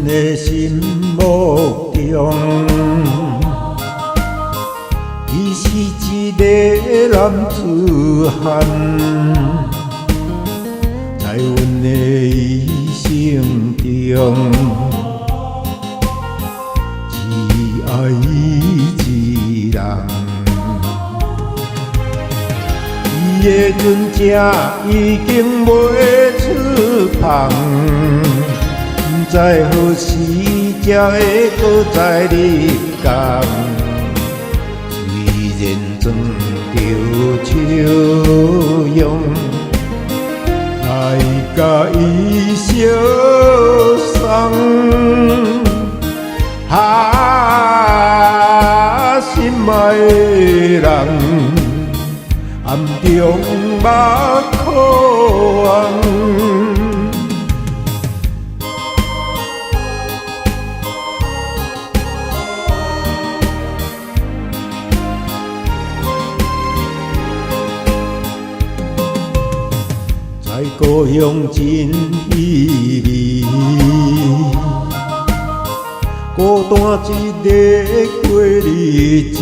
的心目中，伊是一个男子汉，在阮的一生中，只爱伊一人。伊的船只已经袂出航。不知何时才会搁再入港，虽然装着笑容，来甲伊相送。心爱的人，暗中目眶红。在故乡真稀微，孤单一个过日子，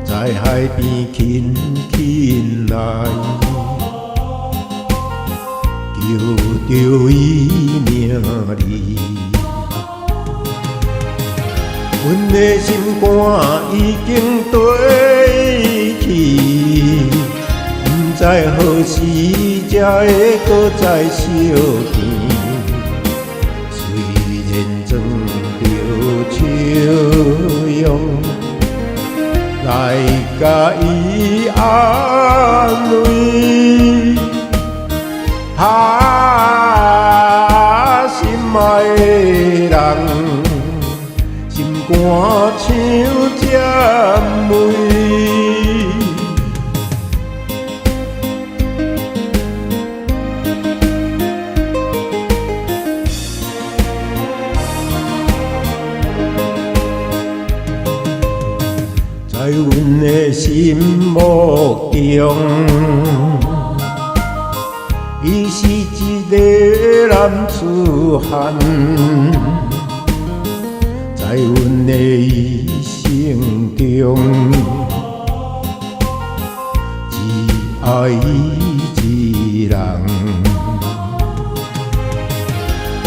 在海边轻轻来，求着伊名字。阮的心肝已经堆起。不知何时才会搁再相见，虽然装着笑容，来甲伊安慰。心爱的人，心肝像针梅。在阮的心目中，伊是一个男子汉，在阮的一生中，只爱伊一人。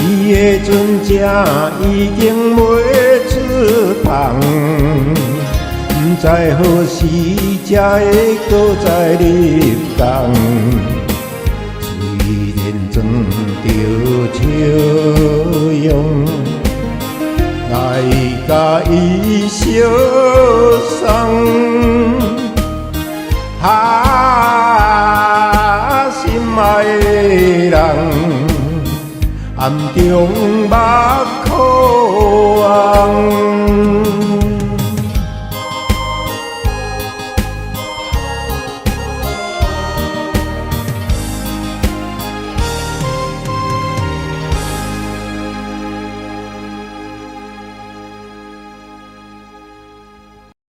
伊的船只已经袂出航。不知何时才会搁再入港，虽然装着笑容，来甲伊相送。心爱的人，暗中目眶红。